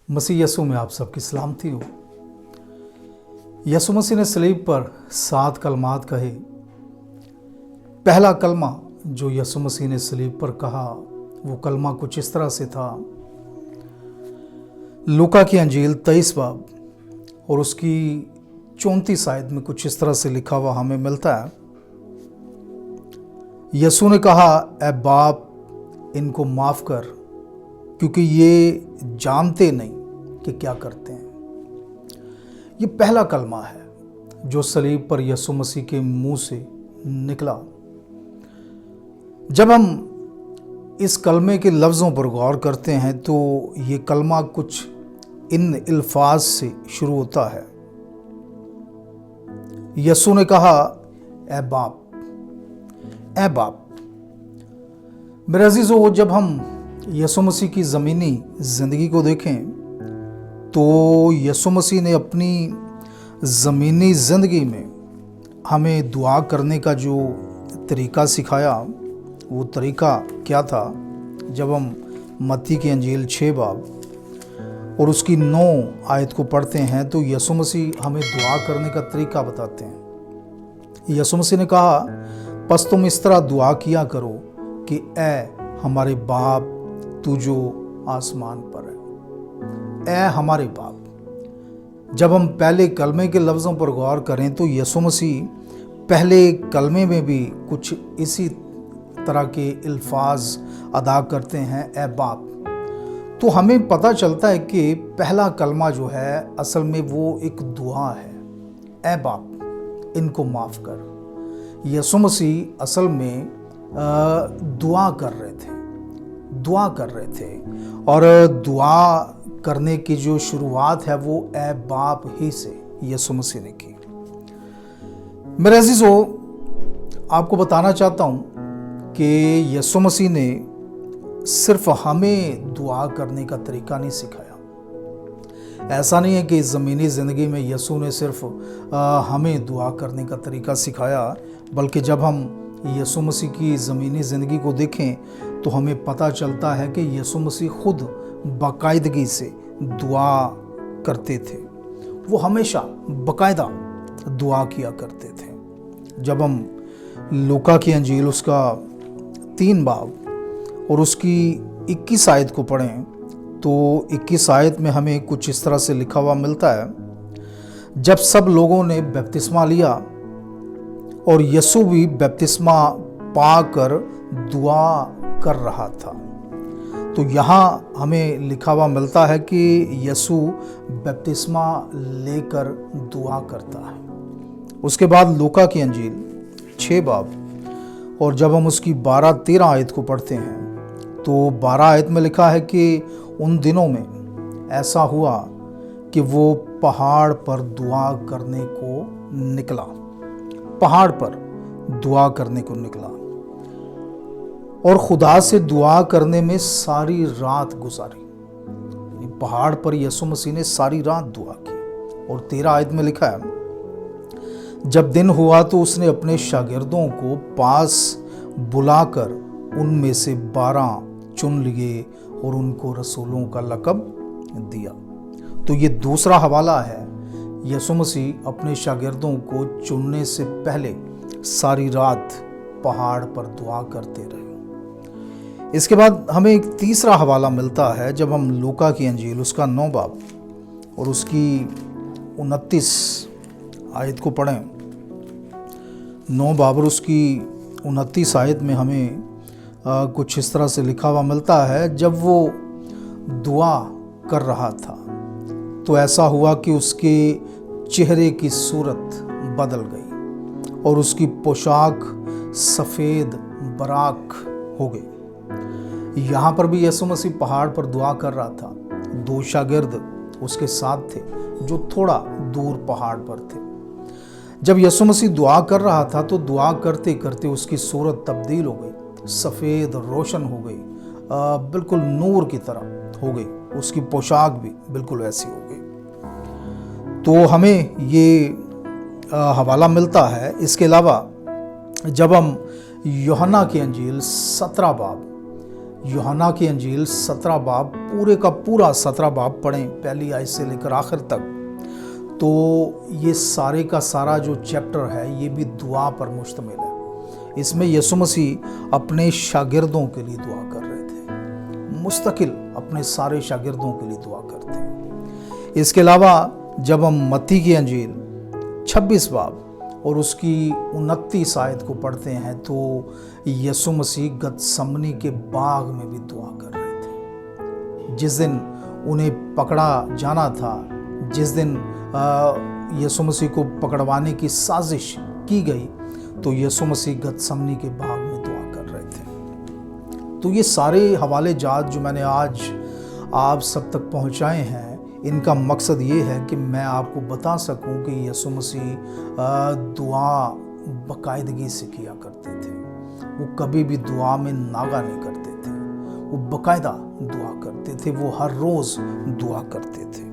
मसीह यसु में आप सबकी सलामती हो। यसु मसीह ने सलीब पर 7 कलमात कहे। पहला कलमा जो यसु मसीह ने सलीब पर कहा वो कलमा कुछ इस तरह से था। लूका की अंजील 23 बाब और उसकी 34 आयत में कुछ इस तरह से लिखा हुआ हमें मिलता है। यसु ने कहा, ऐ बाप, इनको माफ कर, क्योंकि ये जानते नहीं कि क्या करते हैं। ये पहला कलमा है जो सलीब पर यसु मसीह के मुंह से निकला। जब हम इस कलमे के लफ्ज़ों पर गौर करते हैं तो ये कलमा कुछ इन अल्फाज से शुरू होता है। यसु ने कहा, ऐ बाप, ऐ बाप। मेरे अजीजों, जब हम यसु मसीह की ज़मीनी ज़िंदगी को देखें तो यसु मसीह ने अपनी ज़मीनी ज़िंदगी में हमें दुआ करने का जो तरीका सिखाया वो तरीका क्या था। जब हम मत्ती की अंजील 6 बाब और उसकी 9 आयत को पढ़ते हैं तो यसु मसीह हमें दुआ करने का तरीका बताते हैं। यसु मसीह ने कहा, बस तुम इस तरह दुआ किया करो कि ऐ हमारे बाप तू जो आसमान पर है। ऐ हमारे बाप। जब हम पहले कलमे के लफ्ज़ों पर गौर करें तो यसु मसीह पहले कलमे में भी कुछ इसी तरह के अल्फाज अदा करते हैं, ऐ बाप। तो हमें पता चलता है कि पहला कलमा जो है असल में वो एक दुआ है। ऐ बाप, इनको माफ़ कर। यसु मसीह असल में दुआ कर रहे थे, दुआ कर रहे थे, और दुआ करने की जो शुरुआत है वो ऐ बाप ही से यसु मसीह ने की। मेरे अजीजों, आपको बताना चाहता हूँ कि यसु मसीह ने सिर्फ हमें दुआ करने का तरीका नहीं सिखाया। ऐसा नहीं है कि ज़मीनी ज़िंदगी में यसु ने सिर्फ हमें दुआ करने का तरीका सिखाया, बल्कि जब हम यसु मसीह की ज़मीनी ज़िंदगी को देखें तो हमें पता चलता है कि यसु मसीह खुद बाकायदगी से दुआ करते थे। वो हमेशा बाकायदा दुआ किया करते थे। जब हम लूका की अंजील उसका 3 बाब और उसकी 21 आयत को पढ़ें तो 21 आयत में हमें कुछ इस तरह से लिखा हुआ मिलता है। जब सब लोगों ने बपतिस्मा लिया और यसु भी बपतिस्मा पाकर दुआ कर रहा था। तो यहाँ हमें लिखा हुआ मिलता है कि यसु बपतिस्मा लेकर दुआ करता है। उसके बाद लूका की अंजील 6 बाब और जब हम उसकी 12-13 आयत को पढ़ते हैं तो 12 आयत में लिखा है कि उन दिनों में ऐसा हुआ कि वो पहाड़ पर दुआ करने को निकला। पहाड़ पर दुआ करने को निकला और खुदा से दुआ करने में सारी रात गुजारी। पहाड़ पर यसु मसीह ने सारी रात दुआ की। और 13 आयत में लिखा है, जब दिन हुआ तो उसने अपने शागिर्दों को पास बुलाकर उनमें से 12 चुन लिए और उनको रसूलों का लक़ब दिया। तो ये दूसरा हवाला है। यसु मसीह अपने शागिर्दों को चुनने से पहले सारी रात पहाड़ पर दुआ करते रहे। इसके बाद हमें एक तीसरा हवाला मिलता है। जब हम लूका की अंजील उसका 9 बाब और उसकी 29 आयत को पढ़ें, 9 बाब और उसकी 29 आयत में हमें कुछ इस तरह से लिखा हुआ मिलता है। जब वो दुआ कर रहा था तो ऐसा हुआ कि उसके चेहरे की सूरत बदल गई और उसकी पोशाक सफ़ेद बराक हो गई। यहाँ पर भी यसु मसीह पहाड़ पर दुआ कर रहा था। 2 शागिर्द उसके साथ थे जो थोड़ा दूर पहाड़ पर थे। जब यसु मसीह दुआ कर रहा था तो दुआ करते करते उसकी सूरत तब्दील हो गई, सफ़ेद रोशन हो गई, बिल्कुल नूर की तरह हो गई। उसकी पोशाक भी बिल्कुल वैसी हो गई। तो हमें ये हवाला मिलता है। इसके अलावा जब हम यूहन्ना की अंजील 17 बाब यूहन्ना की अंजील 17 बाब, पूरे का पूरा 17 बाब पढ़ें, पहली आयत से लेकर आखिर तक, तो ये सारे का सारा जो चैप्टर है ये भी दुआ पर मुश्तमिल है। इसमें यीशु मसीह अपने शागिर्दों के लिए दुआ कर रहे थे, मुस्तकिल अपने सारे शागिर्दों के लिए दुआ करते हैं। इसके अलावा जब हम मत्ती की अंजील 26 बाब और उसकी 29 आयत को पढ़ते हैं तो यीशु मसीह गतसमनी के बाग में भी दुआ कर रहे थे। जिस दिन उन्हें पकड़ा जाना था, जिस दिन यीशु मसीह को पकड़वाने की साजिश की गई, तो यीशु मसीह गतसमनी के बाग में दुआ कर रहे थे। तो ये सारे हवाले जात जो मैंने आज आप सब तक पहुंचाए हैं, इनका मकसद ये है कि मैं आपको बता सकूं कि यीशु मसीह दुआ बाकायदगी से किया करते थे। वो कभी भी दुआ में नागा नहीं करते थे, वो बाकायदा दुआ करते थे, वो हर रोज़ दुआ करते थे।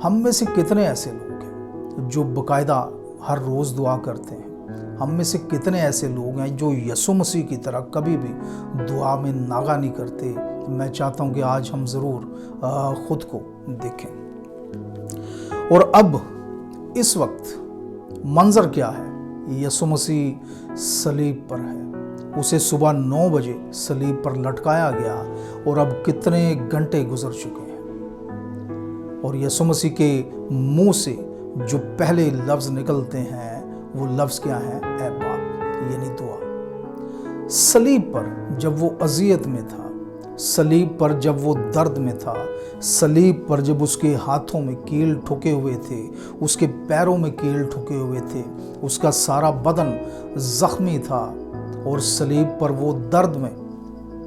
हम में से कितने ऐसे लोग हैं जो बाकायदा हर रोज़ दुआ करते हैं? हम में से कितने ऐसे लोग हैं जो यीशु मसीह की तरह कभी भी दुआ में नागा नहीं करते? मैं चाहता हूं कि आज हम ज़रूर खुद को देखें। और अब इस वक्त मंजर क्या है? यीशु मसीह सलीब पर है, उसे सुबह 9 बजे सलीब पर लटकाया गया और अब कितने घंटे गुजर चुके हैं। और यीशु मसीह के मुंह से जो पहले लफ्ज़ निकलते हैं वो लफ्ज़ क्या है? ऐ बाप, यानी दुआ। सलीब पर जब वो अज़ियत में था, सलीब पर जब वो दर्द में था, सलीब पर जब उसके हाथों में कील ठुके हुए थे, उसके पैरों में कील ठुके हुए थे, उसका सारा बदन ज़ख्मी था और सलीब पर वो दर्द में,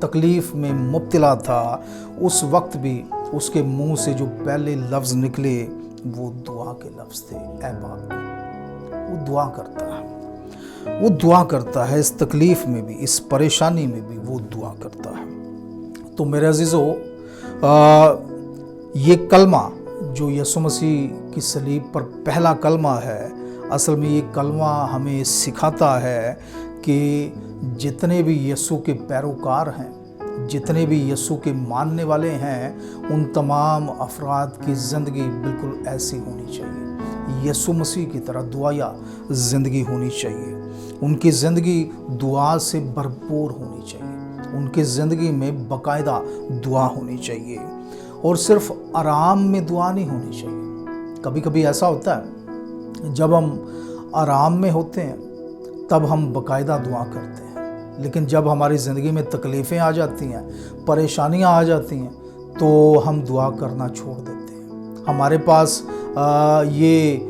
तकलीफ़ में मुब्तला था, उस वक्त भी उसके मुंह से जो पहले लफ्ज़ निकले वो दुआ के लफ्ज़ थे, ऐ बाप। वो दुआ करता है, वो दुआ करता है, इस तकलीफ़ में भी, इस परेशानी में भी वो दुआ करता है। तो मेरे अजीज़ों, ये कलमा जो यीशु मसीह की सलीब पर पहला कलमा है, असल में ये कलमा हमें सिखाता है कि जितने भी यीशु के पैरोकार हैं, जितने भी यीशु के मानने वाले हैं, उन तमाम अफराद की ज़िंदगी बिल्कुल ऐसी होनी चाहिए, यीशु मसीह की तरह दुआया ज़िंदगी होनी चाहिए। उनकी ज़िंदगी दुआ से भरपूर होनी चाहिए, उनकी ज़िंदगी में बाकायदा दुआ होनी चाहिए और सिर्फ आराम में दुआ नहीं होनी चाहिए। कभी कभी ऐसा होता है जब हम आराम में होते हैं तब हम बाकायदा दुआ करते हैं, लेकिन जब हमारी ज़िंदगी में तकलीफ़ें आ जाती हैं, परेशानियां आ जाती हैं, तो हम दुआ करना छोड़ देते हैं। हमारे पास ये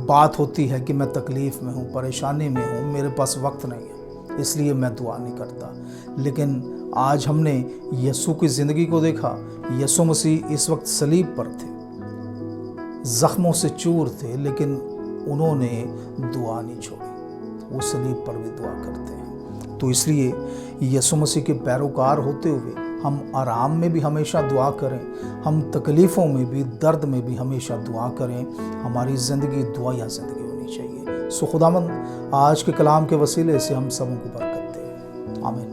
बात होती है कि मैं तकलीफ़ में हूँ, परेशानी में हूँ, मेरे पास वक्त नहीं है, इसलिए मैं दुआ नहीं करता। लेकिन आज हमने यीशु की ज़िंदगी को देखा। यीशु मसीह इस वक्त सलीब पर थे, ज़ख्मों से चूर थे, लेकिन उन्होंने दुआ नहीं छोड़ी, वो सलीब पर भी दुआ करते हैं। तो इसलिए यीशु मसीह के पैरोकार होते हुए हम आराम में भी हमेशा दुआ करें, हम तकलीफ़ों में भी, दर्द में भी हमेशा दुआ करें। हमारी ज़िंदगी दुआया ज़िंदगी होनी चाहिए। सो खुदावंद आज के कलाम के वसीले से हम सबों को बरकत दे। आमीन।